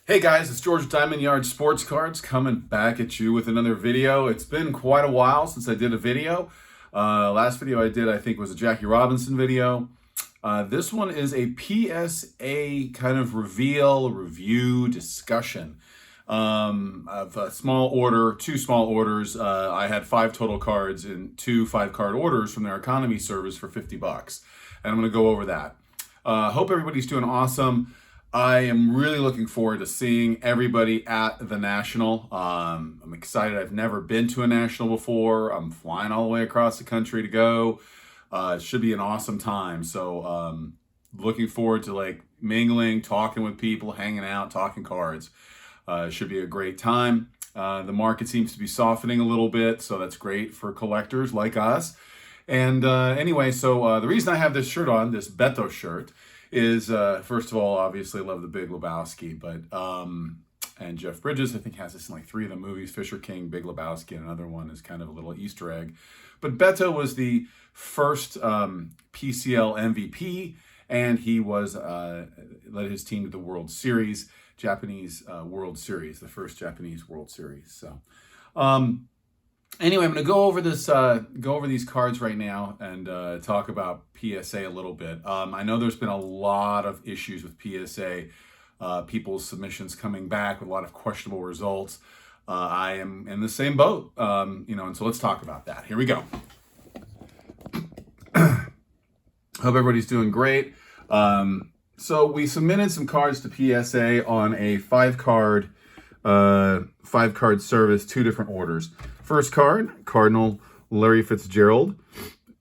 Hey guys, it's George Diamond Yard Sports Cards coming back at you with another video. It's been quite a while since I did a video. Last video I did, I think, was a Jackie Robinson video. This one is a PSA kind of review, discussion of a small order, two small orders. I had 5 total cards in 2 5-card orders from their economy service for $50. And I'm going to go over that. Hope everybody's doing awesome. I am really looking forward to seeing everybody at the National. I'm excited. I've never been to a National before. I'm flying all the way across the country to go. It should be an awesome time. So looking forward to mingling, talking with people, hanging out, talking cards. It should be a great time. The market seems to be softening a little bit, so that's great for collectors like us. And anyway, so the reason I have this shirt on, this Beto shirt, is first of all, obviously love the Big Lebowski, but and Jeff Bridges, I think, has this in like 3 of the movies: Fisher King, Big Lebowski, and another one is kind of a little Easter egg. But Beto was the first PCL MVP, and he was led his team to the World Series, Japanese World Series, the first Japanese World Series. So anyway, I'm going to go over these cards right now and talk about PSA a little bit. I know there's been a lot of issues with PSA, people's submissions coming back with a lot of questionable results. I am in the same boat, and so let's talk about that. Here we go. Hope everybody's doing great. So we submitted some cards to PSA on a 5-card service, 2 different orders. First card, Cardinal Larry Fitzgerald,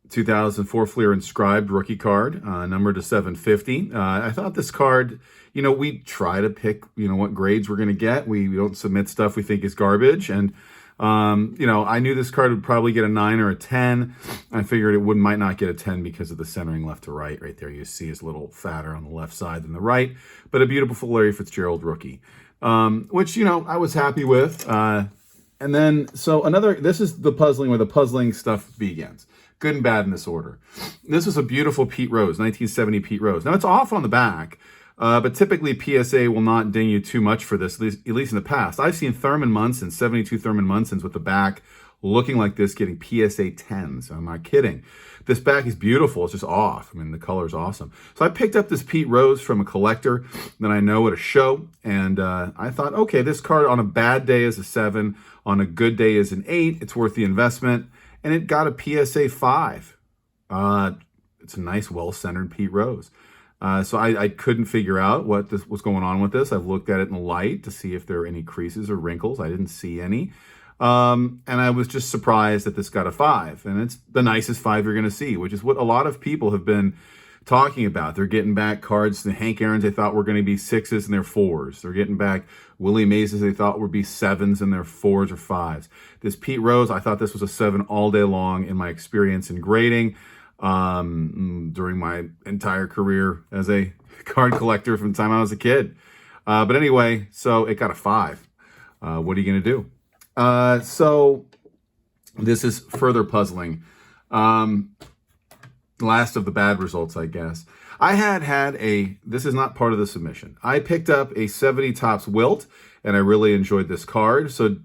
2004 Fleer Inscribed rookie card, numbered to 750. I thought this card, we try to pick, what grades we're going to get. We don't submit stuff we think is garbage. And, I knew this card would probably get a 9 or a 10. I figured it might not get a 10 because of the centering left to right. Right there, you see is a little fatter on the left side than the right, but a beautiful Larry Fitzgerald rookie, which, I was happy with. And then, this is the puzzling where the puzzling stuff begins. Good and bad in this order. This was a beautiful Pete Rose, 1970 Pete Rose. Now, it's off on the back, but typically PSA will not ding you too much for this, at least in the past. I've seen Thurman Munson, 72 Thurman Munsons with the back looking like this, getting PSA 10s. I'm not kidding. This back is beautiful. It's just off. I mean, the color is awesome. So I picked up this Pete Rose from a collector that I know at a show, and I thought, okay, this card on a bad day is a 7, on a good day is an 8. It's worth the investment, and it got a PSA 5. It's a nice, well-centered Pete Rose. So I couldn't figure out what was going on with this. I've looked at it in the light to see if there are any creases or wrinkles. I didn't see any. And I was just surprised that this got a 5. And it's the nicest 5 you're going to see, which is what a lot of people have been talking about. They're getting back cards. The Hank Aaron's they thought were going to be 6s and they're 4s. They're getting back Willie Mays they thought would be 7s and they're 4s or 5s. This Pete Rose, I thought this was a 7 all day long in my experience in grading during my entire career as a card collector from the time I was a kid. But anyway, so it got a 5. What are you going to do? So this is further puzzling. Last of the bad results, I guess. I had this is not part of the submission. I picked up a 70 Topps Wilt, and I really enjoyed this card. So a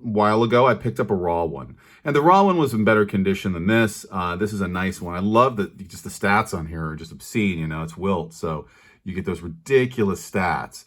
while ago, I picked up a raw one. And the raw one was in better condition than this. This is a nice one. I love that just the stats on here are just obscene. It's Wilt, so you get those ridiculous stats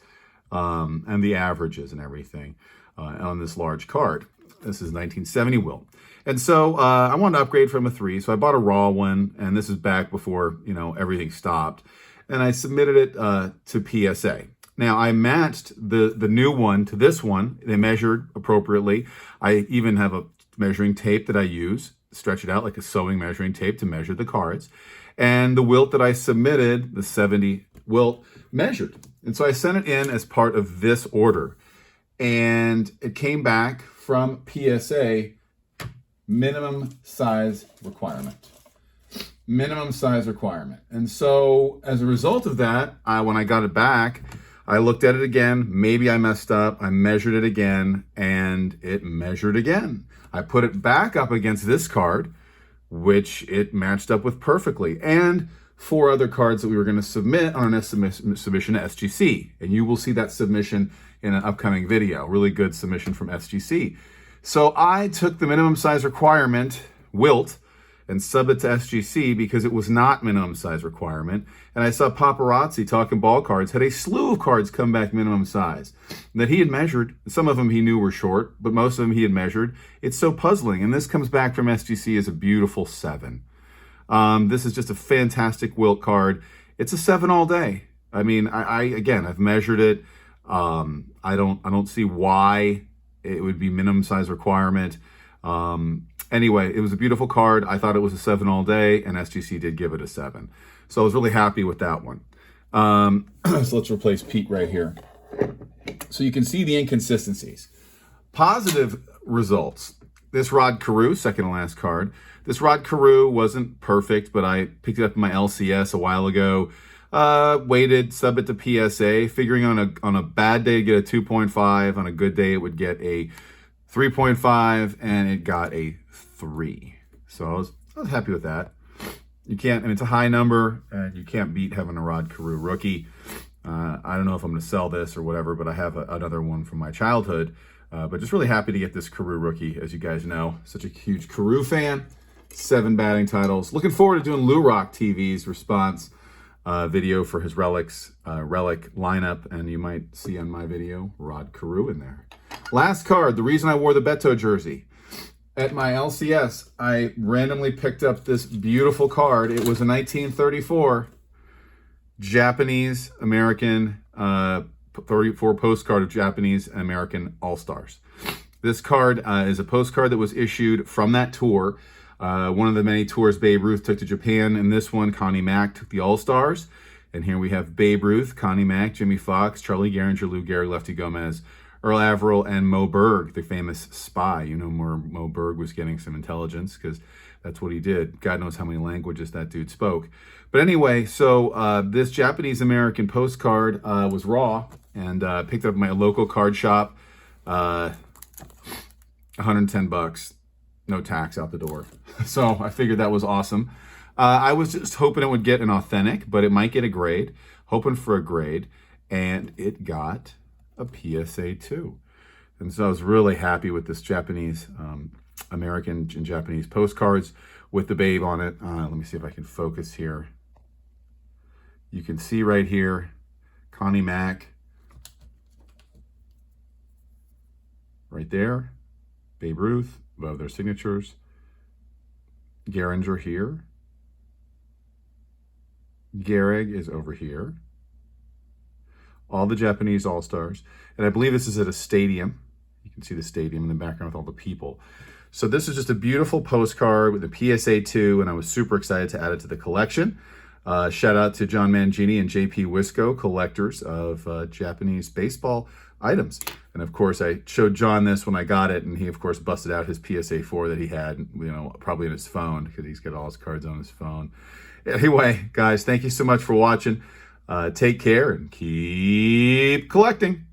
and the averages and everything on this large card. This is 1970 Wilt. And so I wanted to upgrade from a 3, so I bought a raw one, and this is back before, everything stopped. And I submitted it to PSA. Now, I matched the new one to this one. They measured appropriately. I even have a measuring tape that I use, stretch it out like a sewing measuring tape to measure the cards. And the Wilt that I submitted, the 70 Wilt, measured. And so I sent it in as part of this order. And it came back from PSA minimum size requirement. Minimum size requirement. And so as a result of that, when I got it back, I looked at it again. Maybe I messed up. I measured it again, and it measured again. I put it back up against this card, which it matched up with perfectly. And 4 other cards that we were going to submit on an submission to SGC. And you will see that submission in an upcoming video. Really good submission from SGC. So I took the minimum size requirement, Wilt, and subbed it to SGC because it was not minimum size requirement. And I saw Paparazzi Talking Ball Cards had a slew of cards come back minimum size that he had measured. Some of them he knew were short, but most of them he had measured. It's so puzzling. And this comes back from SGC as a beautiful 7. This is just a fantastic Wilt card. It's a 7 all day. I mean, again, I've measured it. I don't see why it would be minimum size requirement. Anyway, it was a beautiful card. I thought it was a 7 all day, and SGC did give it a 7. So I was really happy with that one. So let's replace Pete right here. So you can see the inconsistencies. Positive results. This Rod Carew, second to last card. This Rod Carew wasn't perfect, but I picked it up in my LCS a while ago. Waited, sub it to PSA, figuring on a bad day to get a 2.5. On a good day, it would get a 3.5, and it got a 3. So I was happy with that. You can't, I mean, it's a high number, and you can't beat having a Rod Carew rookie. I don't know if I'm going to sell this or whatever, but I have another one from my childhood. But just really happy to get this Carew rookie, as you guys know. Such a huge Carew fan. 7 batting titles. Looking forward to doing Lou Rock TV's response video for his relic lineup, and you might see on my video Rod Carew in there. Last card, the reason I wore the Beto jersey. At my LCS, I randomly picked up this beautiful card. It was a 1934 Japanese American 34 postcard of Japanese American All-Stars. This card is a postcard that was issued from that tour. One of the many tours Babe Ruth took to Japan, and this one, Connie Mack took the All-Stars. And here we have Babe Ruth, Connie Mack, Jimmy Fox, Charlie Gehringer, Lou Gehrig, Lefty Gomez, Earl Averill, and Moe Berg, the famous spy. You know where Moe Berg was getting some intelligence because that's what he did. God knows how many languages that dude spoke. But anyway, so this Japanese-American postcard was raw, and picked it up at my local card shop. 110 bucks. No tax out the door. So I figured that was awesome. I was just hoping it would get an authentic, but it might get a grade. Hoping for a grade. And it got a PSA 2. And so I was really happy with this Japanese, American and Japanese postcards with the Babe on it. Let me see if I can focus here. You can see right here, Connie Mack. Right there. Babe Ruth. Above their signatures. Gehringer here. Gehrig is over here. All the Japanese All-Stars. And I believe this is at a stadium. You can see the stadium in the background with all the people. So this is just a beautiful postcard with a PSA 2, and I was super excited to add it to the collection. Shout out to John Mangini and JP Wisco, collectors of Japanese baseball items. And of course, I showed John this when I got it, and he, of course, busted out his PSA 4 that he had, you know, probably in his phone, because he's got all his cards on his phone. Anyway, guys, thank you so much for watching. Take care and keep collecting.